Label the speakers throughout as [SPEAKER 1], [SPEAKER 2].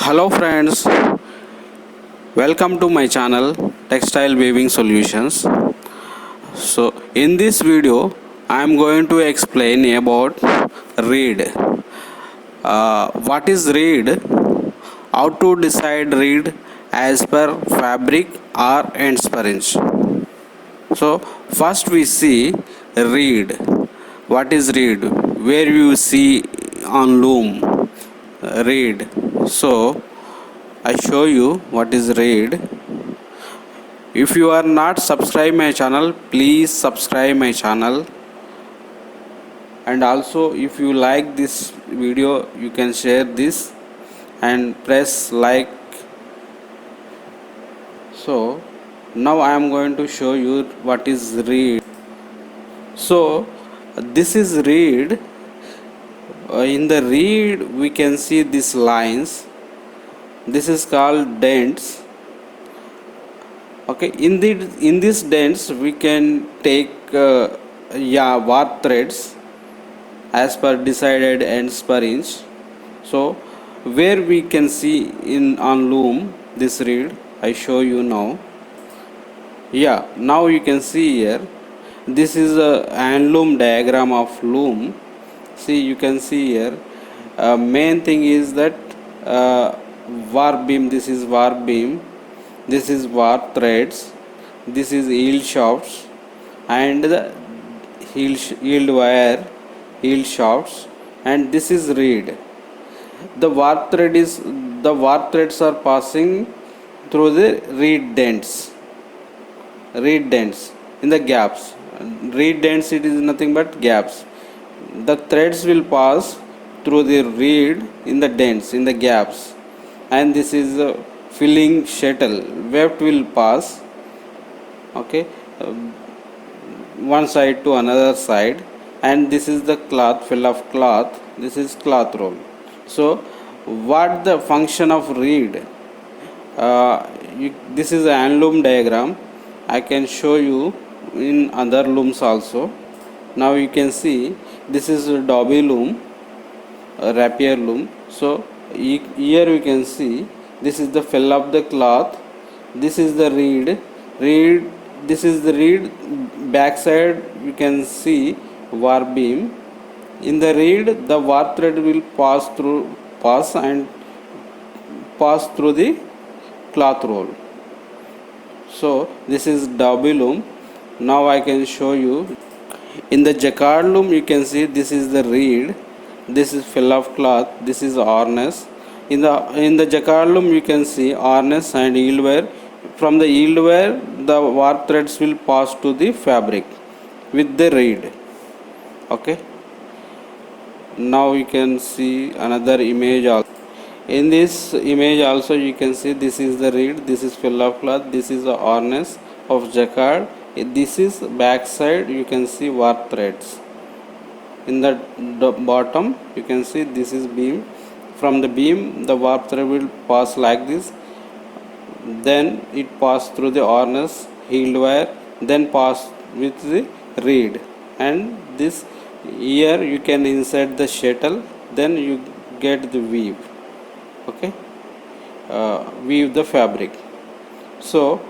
[SPEAKER 1] Hello friends, welcome to my channel Textile Weaving Solutions. So in this video I am going to explain about reed. What is reed? How to decide reed as per fabric or ends per inch. So first we see reed. What is reed? Where you see on loom reed. So I show you what is reed. If you are not subscribe my channel, please subscribe my channel. And also if you like this video, you can share this and press like. So now I am going to show you what is reed. So this is reed. In the reed we can see these lines. This is called dents. Okay, in this dents we can take warp threads as per decided ends per inch. So where we can see in on loom this reed, I show you now. Now you can see here. This is a hand loom diagram of loom. See, you can see here. Main thing is that warp beam. This is warp beam. This is warp threads. This is yield shafts, and the yield wire, yield shafts, and this is reed. The warp threads are passing through the reed dents. Reed dents in the gaps. Reed dents, it is nothing but gaps. The threads will pass through the reed in the dents, in the gaps, and this is a filling shuttle. Weft will pass, okay, one side to another side, and this is the cloth, fill of cloth. This is cloth roll. So what the function of reed? This is a hand loom diagram. I can show you in other looms also. Now you can see this is a dobby loom, a rapier loom. So here we can see this is the fill of the cloth. This is the reed. This is the reed. Backside you can see warp beam. In the reed, the warp thread will pass through the cloth roll. So this is dobby loom. Now I can show you. In the jacquard loom you can see this is the reed, this is fill of cloth, this is harness. In the jacquard loom you can see harness and yield wire. From the yield wire the warp threads will pass to the fabric with the reed. Okay. Now you can see another image also. In this image also you can see this is the reed, this is fill of cloth, this is the harness of jacquard. This is back side, you can see warp threads. In the bottom you can see this is beam. From the beam the warp thread will pass like this, then it pass through the harness, yield wire, then pass with the reed, and this here you can insert the shuttle, then you get the weave. Okay, weave the fabric. So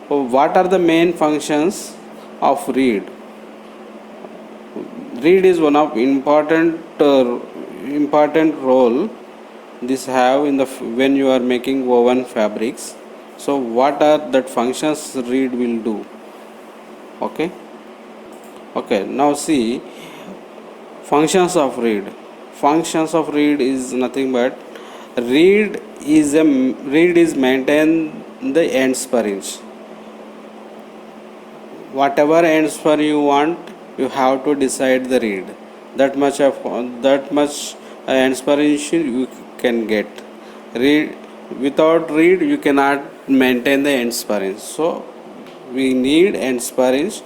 [SPEAKER 1] what are the main functions of reed? Reed is one of important role this have in the when you are making woven fabrics. So what are that functions reed will do? Okay. Now see functions of reed. Functions of reed is nothing but reed is maintain the ends per inch. Whatever ends per you want, you have to decide the reed. That much ends per inch you can get. Without reed you cannot maintain the ends per inch. So we need ends per inch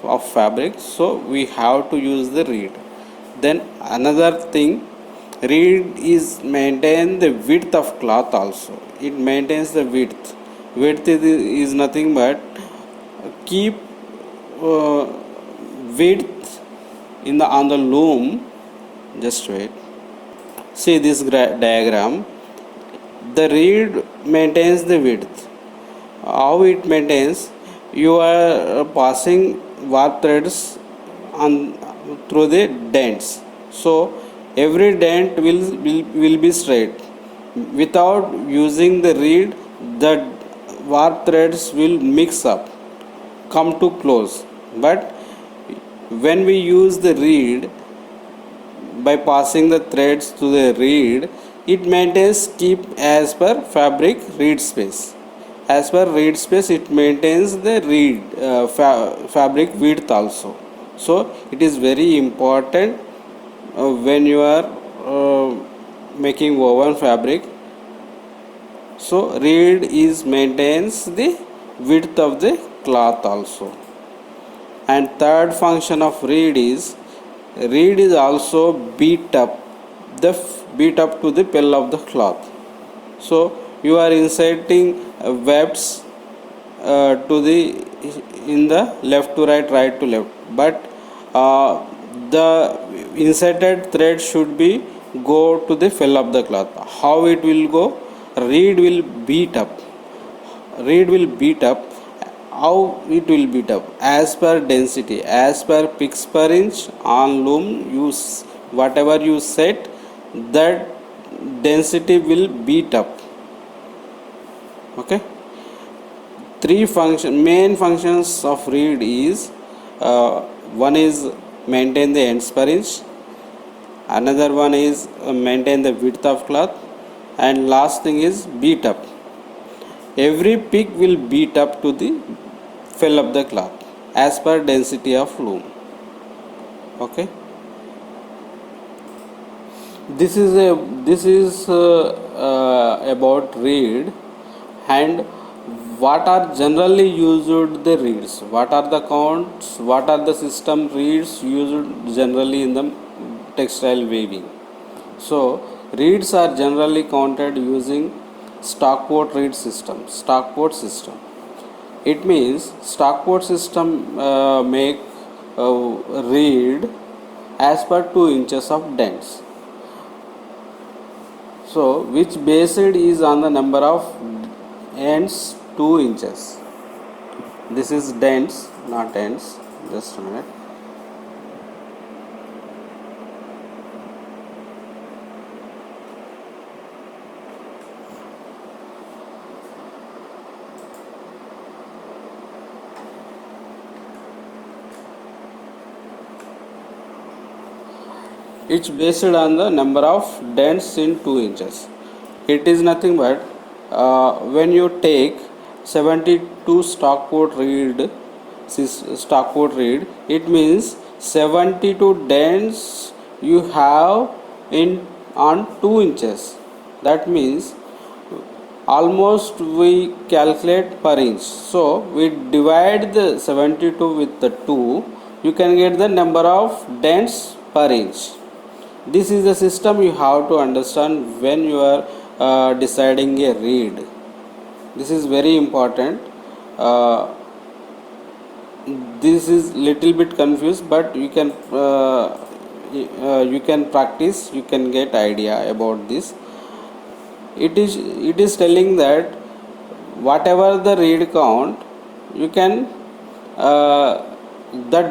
[SPEAKER 1] of fabric. So we have to use the reed. Then another thing, reed is maintain the width of cloth also. It maintains the width. Width is nothing but keep width on the loom. Just wait. See this diagram. The reed maintains the width. How it maintains? You are passing warp threads on through the dents. So every dent will be straight. Without using the reed, the warp threads will mix up, come to close. But when we use the reed, by passing the threads to the reed, it maintains keep as per fabric reed space. As per reed space, it maintains the reed fabric width also. So it is very important when you are making woven fabric. So reed is maintains the width of the cloth also. And third function of reed is also beat up to the pell of the cloth. So you are inserting webs to the in the left to right to left, but the inserted thread should be go to the fell of the cloth. How it will go? Reed will beat up. How it will beat up? As per density, as per picks per inch on loom. Use whatever you set, that density will beat up. Okay. Main functions of reed is one is maintain the ends per inch, another one is maintain the width of cloth, and last thing is beat up. Every pick will beat up to the fell of the cloth as per density of loom. Okay. This is about reed. And what are generally used the reeds? What are the counts? What are the system reeds used generally in the textile weaving? So reeds are generally counted using Stockport reed system. Stockport system. It means Stockport system make reed as per 2 inches of dents. So which based is on the number of ends 2 inches. This is dents, not ends. Just a minute. It's based on the number of dents in 2 inches. It is nothing but when you take 72 Stockport reed, it means 72 dents you have in on 2 inches. That means almost we calculate per inch. So we divide the 72 with the 2, you can get the number of dents per inch. This is the system you have to understand when you are deciding a reed. This is very important. This is little bit confused, but you can practice, you can get idea about this. It is telling that whatever the reed count, you can the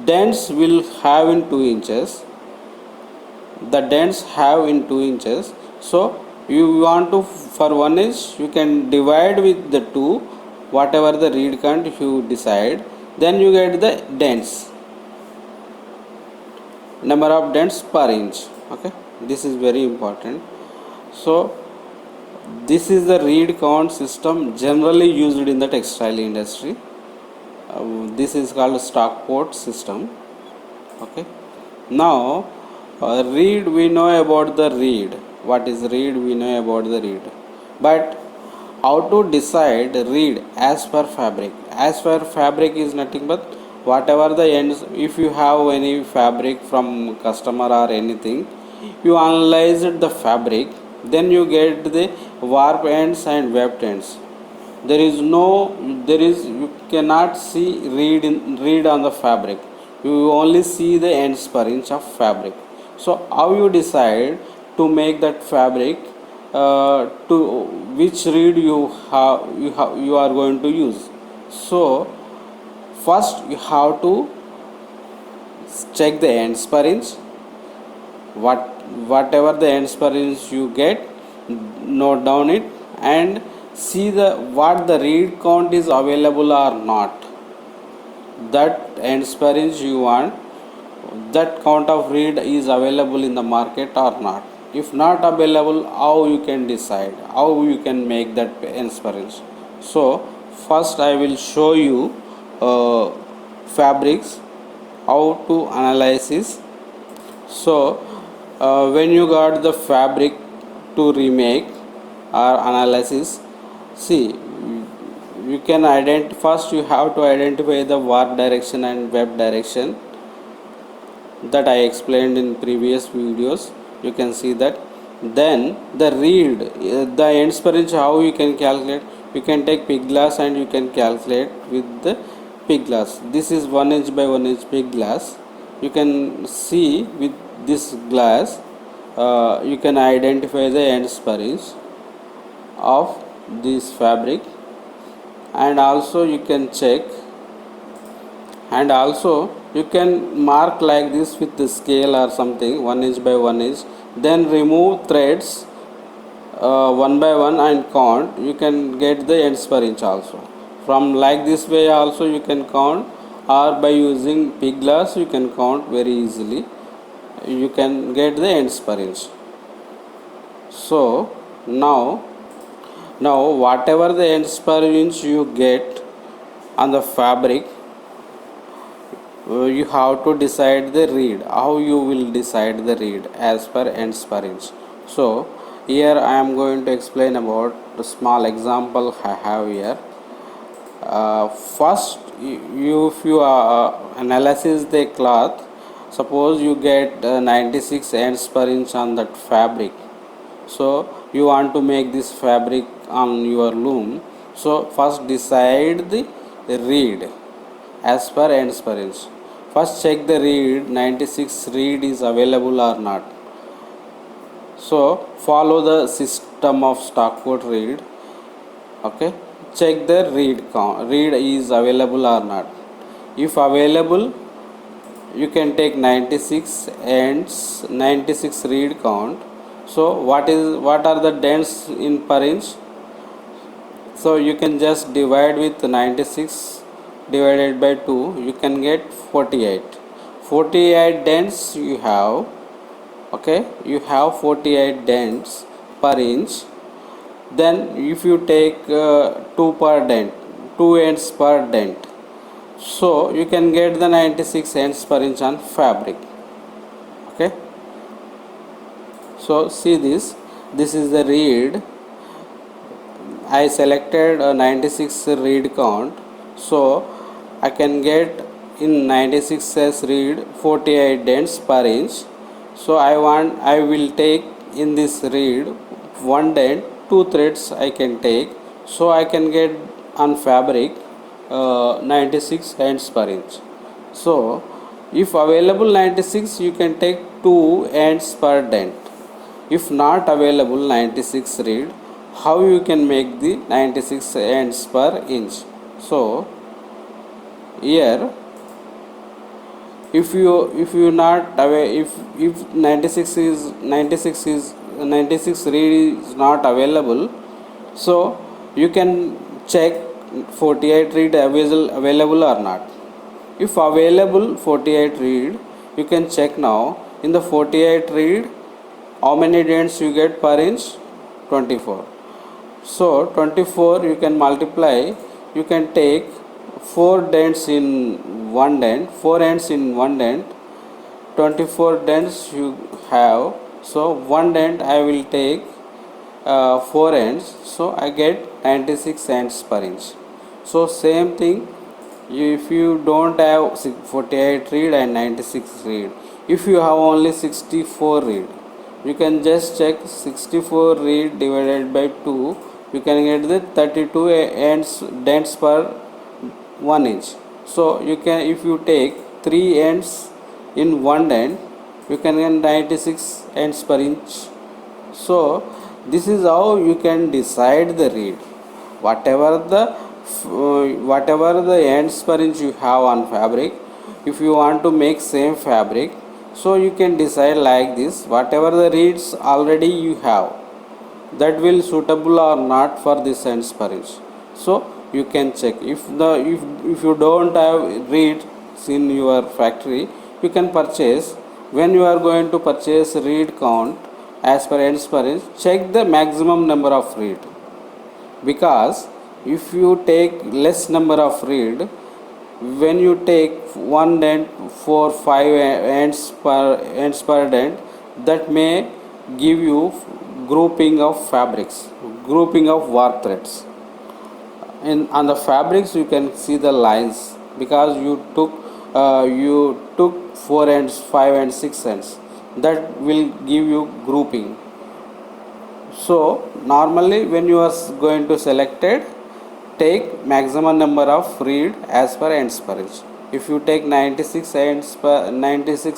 [SPEAKER 1] dents will have in 2 inches. The dents have in 2 inches. So you want to, for 1 inch, you can divide with the 2, whatever the reed count you decide, then you get the dents, number of dents per inch. Okay, this is very important. So this is the reed count system generally used in the textile industry. This is called Stockport system. Okay. Now reed, we know about the reed. What is reed? We know about the reed. But how to decide reed as per fabric? As per fabric is nothing but whatever the ends. If you have any fabric from customer or anything, you analyze the fabric, then you get the warp ends and webbed ends. You cannot see reed on the fabric. You only see the ends per inch of fabric. So how you decide to make that fabric to which reed you are going to use. So first you have to check the ends per inch. Whatever the ends per inch you get, note down it and see the what the reed count is available or not. That ends per inch you want, that count of reed is available in the market or not. If not available, how you can decide, how you can make that ends per inch. So first I will show you fabrics, how to analysis. So when you got the fabric to remake or analysis, see, you can identify, first you have to identify the warp direction and web direction that I explained in previous videos. You can see that. Then the reed, the ends per inch, how you can calculate, you can take pig glass and you can calculate with the pig glass. This is 1 inch by 1 inch pig glass. You can see with this glass, you can identify the ends per inch of this fabric, and also you can check, and also you can mark like this with the scale or something, 1 inch by 1 inch. Then remove threads one by one and count. You can get the ends per inch also. From like this way also you can count, or by using pig glass you can count very easily. You can get the ends per inch. So now whatever the ends per inch you get on the fabric, you have to decide the reed. How you will decide the reed as per ends per inch? So here I am going to explain about the small example I have here. First if you analyze the cloth, suppose you get 96 ends per inch on that fabric. So you want to make this fabric on your loom. So first decide the reed as per ends per inch. First check the reed, 96 reed is available or not. So follow the system of Stockport reed. Okay, check the reed count, reed is available or not. If available, you can take 96 ends, 96 reed count. So what are the dents in per inch? So you can just divide with 96 divided by 2, you can get 48 dents you have. Okay, you have 48 dents per inch. Then if you take 2 per dent, 2 ends per dent, so you can get the 96 ends per inch on fabric. Okay, so see this is the reed. I selected a 96 reed count, so I can get in 96 as reed 48 dents per inch. So I will take in this reed 1 dent, 2 threads I can take, so I can get on fabric 96 ends per inch. So if available 96, you can take 2 ends per dent. If not available 96 reed, how you can make the 96 ends per inch? So here, if you not away, if 96 reed is not available, so you can check 48 reed available or not. If available 48 reed, you can check now in the 48 reed how many dents you get per inch? 24. So 24 you can multiply, you can take 4 dents in one dent, 4 ends in one dent, 24 dents you have. So 1 dent I will take 4 ends, so I get 96 ends per inch. So same thing, if you don't have 48 reed and 96 reed, if you have only 64 reed, you can just check 64 reed divided by 2, you can get the 32 dents per 1 inch. So you can, if you take 3 ends in one dent, you can get 96 ends per inch. So This is how you can decide the read. Whatever the ends per inch you have on fabric, if you want to make same fabric, so you can decide like this. Whatever the reads already you have, that will suitable or not for this ends per inch. So you can check if you don't have reeds in your factory, you can purchase. When you are going to purchase reed count as per ends per inch, check the maximum number of reed, because if you take less number of reed, when you take one dent for 5 ends per dent, that may give you grouping of fabrics, grouping of warp threads. On the fabrics you can see the lines, because you took 4 ends, 5 and 6 ends, that will give you grouping. So normally when you are going to select it, take maximum number of reed as per ends per inch. If you take 96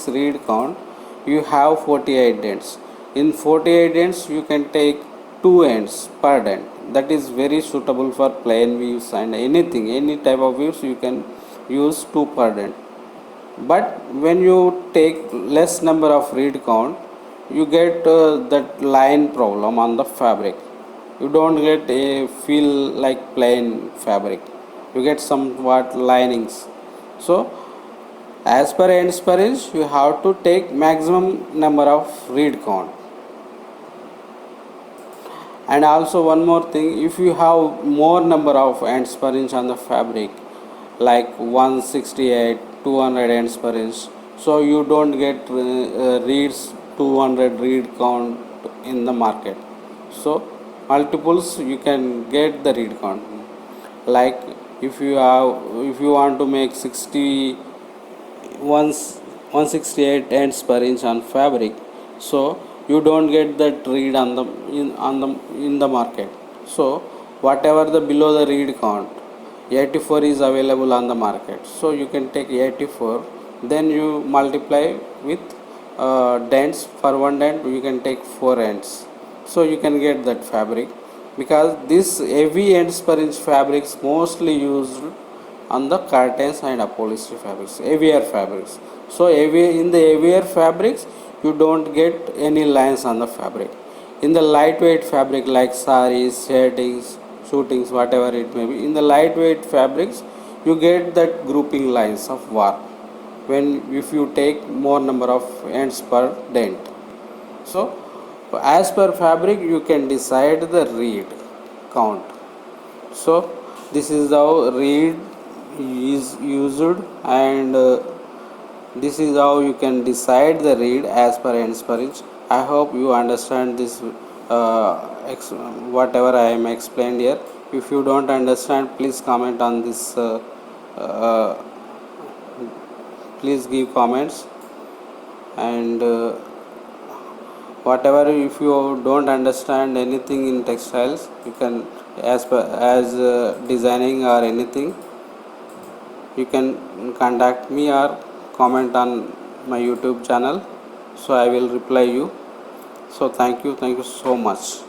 [SPEAKER 1] reed count, you have 48 dents. In 48 dents you can take 2 ends per dent. That is very suitable for plain views and anything, any type of views you can use 2 per dent. But when you take less number of reed count, you get that line problem on the fabric. You don't get a feel like plain fabric, you get somewhat linings. So as per ends per inch, you have to take maximum number of reed count. And also one more thing, if you have more number of ends per inch on the fabric, like 168 200 ends per inch, so you don't get reeds 200 reed count in the market. So multiples you can get the reed count. Like if you want to make 168 ends per inch on fabric, so you don't get that reed in the market. So whatever the below the reed count, 84 is available on the market, so you can take 84, then you multiply with dents. For one dent you can take 4 ends, so you can get that fabric. Because this heavy ends per inch fabrics mostly used on the curtains and upholstery fabrics, heavier fabrics. So in the heavier fabrics you don't get any lines on the fabric. In the lightweight fabric like sarees, shirtings, suitings, whatever it may be, in the lightweight fabrics you get that grouping lines of warp if you take more number of ends per dent. So as per fabric you can decide the reed count. So this is how reed is used, and this is how you can decide the reed as per ends per inch. I hope you understand this whatever I am explained here. If you don't understand, please comment on this, please give comments. And whatever, if you don't understand anything in textiles, you can as designing or anything, you can contact me or comment on my YouTube channel, so I will reply you. So thank you so much.